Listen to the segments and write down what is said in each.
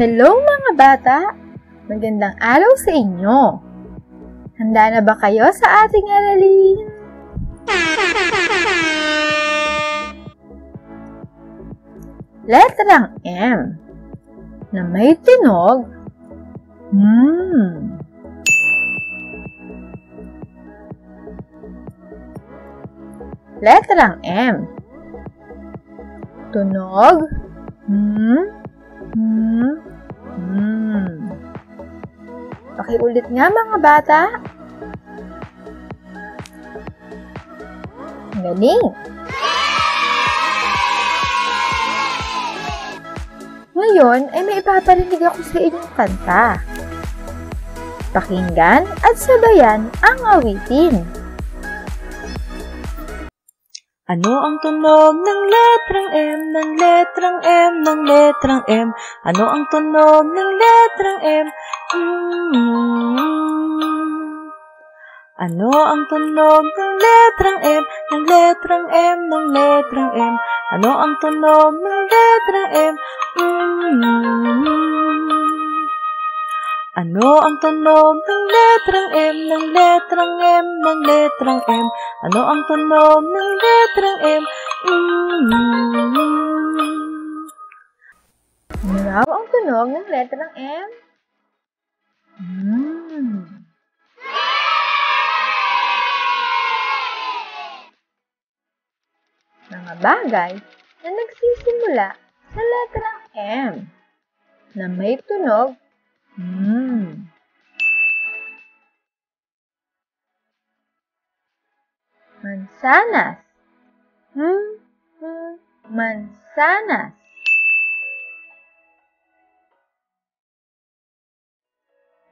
Hello mga bata! Magandang araw sa inyo! Handa na ba kayo sa ating aralin? Letrang M na may tunog Letrang M. Tunog Pakiulit nga mga bata. Galing! Ngayon ay may ipaparinig ako sa inyong kanta. Pakinggan at sabayan ang awitin. Ano ang tunog ng letrang M, ng letrang M, ng letrang M? Ano ang tunog ng letrang M? Ano ang tunog ng letrang M, ng letrang M, ng letrang M? Ano ang tunog ng letrang M? Ano ang tunog ng letrang M, ng letrang M, ng letrang M? Ano ang tunog ng letrang M? Ano raw ang tunog ng letrang M? Mga bagay na nagsisimula sa letrang M na may tunog Mansanas. Mansanas.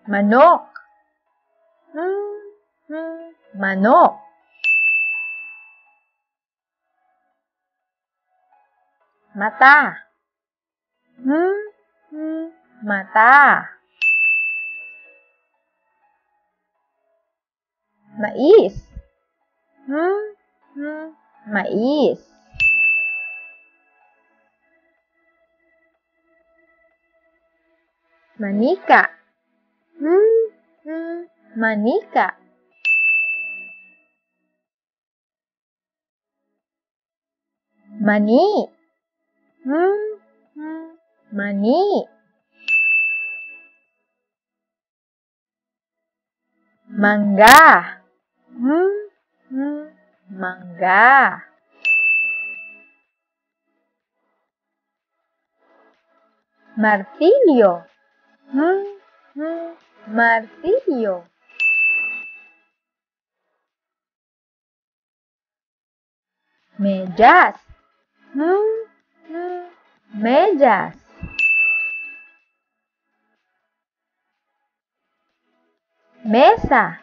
Manok. Manok. Mata. Mata. Mais. Mais. Manika. Manika. Mani. Mani. Mangga. Mangga. Martilyo. Martilyo. Medyas. Medyas. Mesa.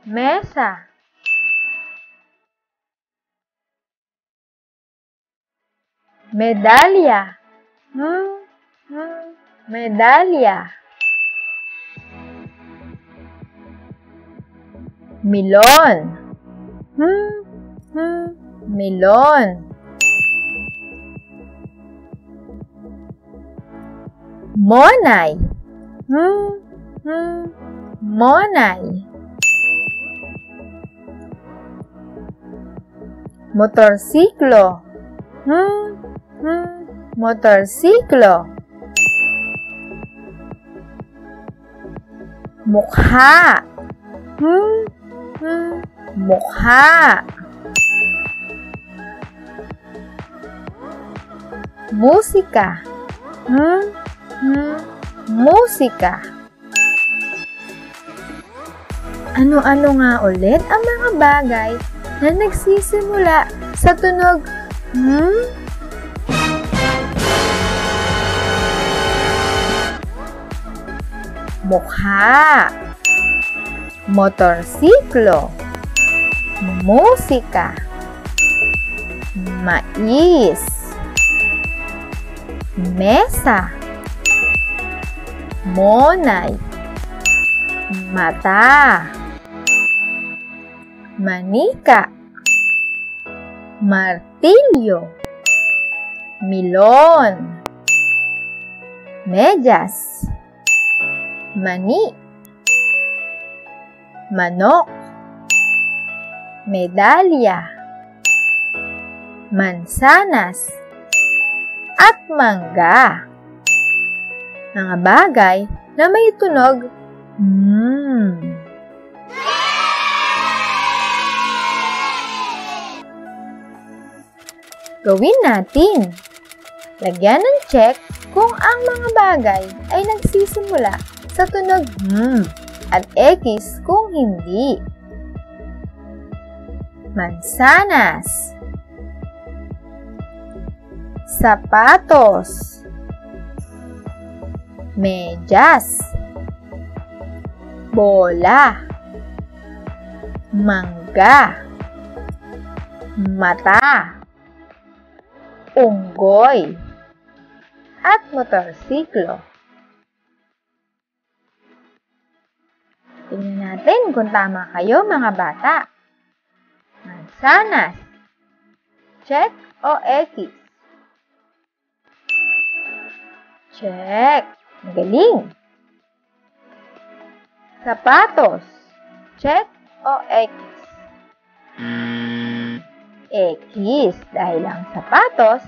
Mesa. Medalya. Medalya. Milon. Milon. Monay. Monay. Motorsiklo. Motorsiklo. Mukha. Mukha. Musika. Musika. Ano-ano nga ulit ang mga bagay na nagsisimula sa tunog Mukha. Motorsiklo. Musika. Mais. Mesa. Monay. Mata. Manika. Martilyo. Milon. Medyas. Mani. Manok. Medalya. Mansanas. At mangga. Mga bagay na may tunog Gawin natin. Lagyan ng check kung ang mga bagay ay nagsisimula sa tunog at X kung hindi. Mansanas. Sapatos. Medyas. Bola. Mangga. Mata. Unggoy. At motorsiklo. Tingnan natin kung tama kayo mga bata. Mansanas. Check o X? Check. Magaling. Sapatos. Check o X? X dahil ang sapatos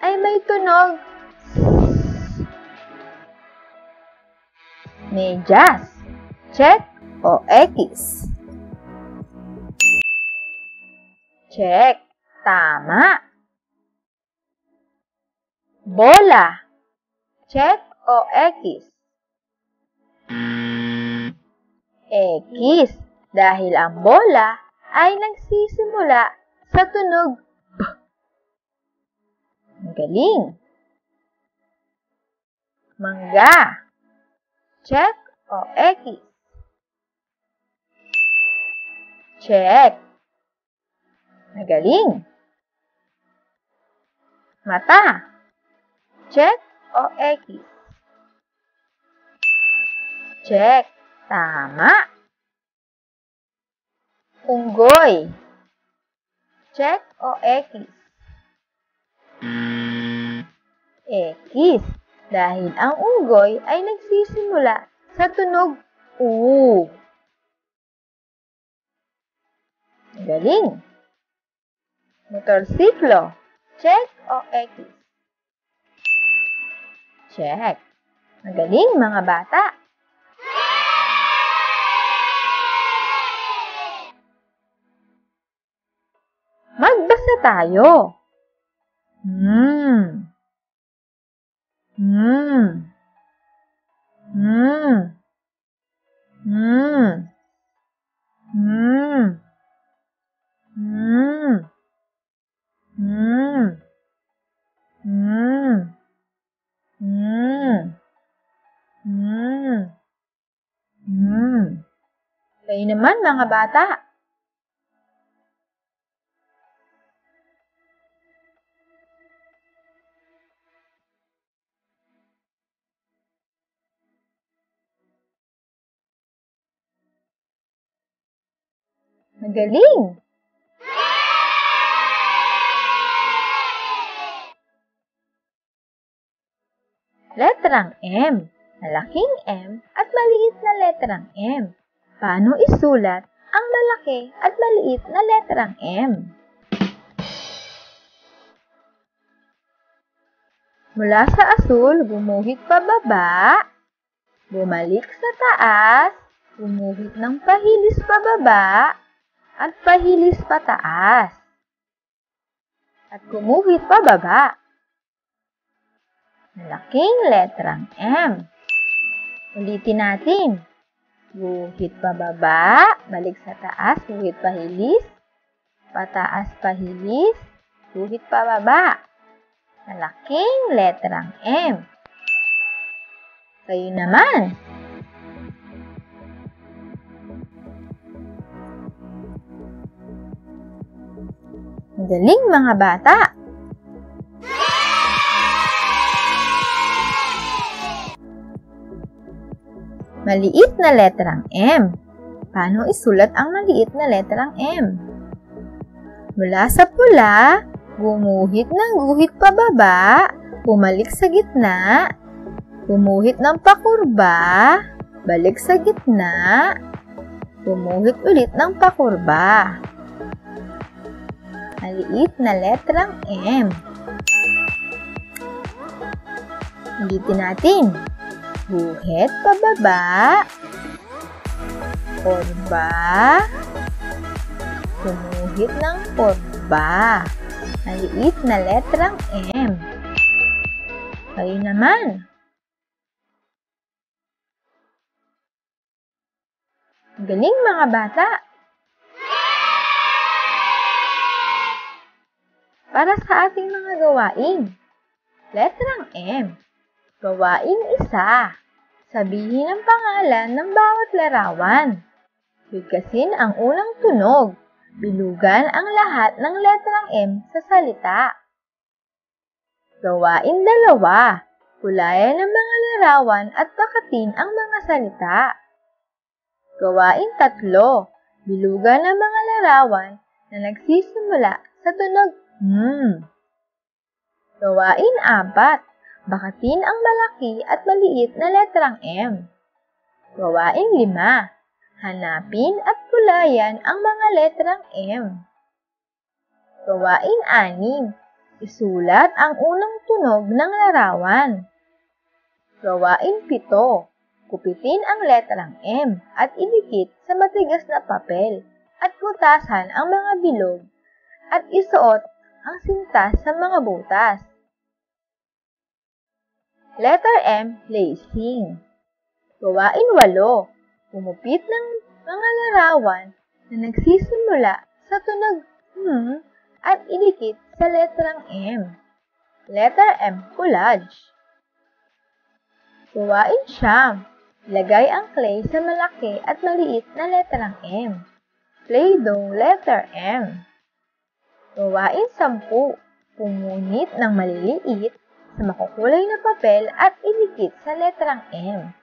ay may tunog. Medyas. Check o X? Check. Tama. Bola. Check o X? X dahil ang bola ay nagsisimula sa tunog B. Ang galing. Mangga. Check o X? Check. Magaling. Mata. Check o X? Check. Tama. Unggoy. Check o X? X dahil ang unggoy ay nagsisimula sa tunog U. Galing. Motorsiklo. Check o X? Check. Magaling mga bata. Magbasa tayo. Kayo naman mga bata. Magaling! Letrang M. Malaking M at maliit na letrang M. Paano isulat ang malaki at maliit na letrang M? Mula sa asul, gumuhit pababa, bumalik sa taas, gumuhit ng pahilis pababa, at pahilis pataas. At gumuhit pababa. Malaking letrang M. Ulitin natin. Guhit pababa, balik sa taas, guhit pahilis, pataas pahilis, guhit pababa. Malaking letrang M. Kayo naman. Magaling mga bata. Maliit na letrang M. Paano isulat ang maliit na letrang M? Mula sa pula, gumuhit ng guhit pababa, bumalik sa gitna, Gumuhit ng pakurba, balik sa gitna, gumuhit ulit ng pakurba. Maliit na letrang M. Ulitin natin. Guhit pababa, kurba, gumuhit ng kurba. Maliit na letrang M. Kayo naman. Galing mga bata! Para sa ating mga gawain, letrang M. Gawain 1. Sabihin ang pangalan ng bawat larawan. Bigkasin ang unang tunog. Bilugan ang lahat ng letrang M sa salita. Gawain 2. Kulayan ang mga larawan at bakatin ang mga salita. Gawain 3. Bilugan ang mga larawan na nagsisimula sa tunog Gawain 4. Bakatin ang malaki at maliit na letrang M. Gawain 5. Hanapin at kulayan ang mga letrang M. Gawain 6. Isulat ang unang tunog ng larawan. Gawain 7. Kupitin ang letrang M at idikit sa matigas na papel at butasan ang mga bilog at isuot ang sintas sa mga butas. Letter M, placing. Gawain 8. Kumupit ng mga larawan na nagsisimula sa tunog at idikit sa letrang M. Letter M, collage. Gawain 9. Ilagay ang clay sa malaki at maliit na letrang M. Play-doh, letter M. Gawain 10. Pumunit ng maliliit sa makukulay na papel at idikit sa letrang M.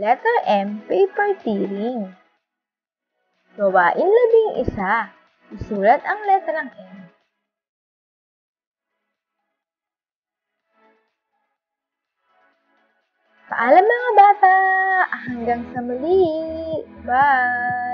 Letter M, paper tearing. Gawain 11. Isulat ang letrang M. Paalam mga bata! Hanggang sa muli! Bye!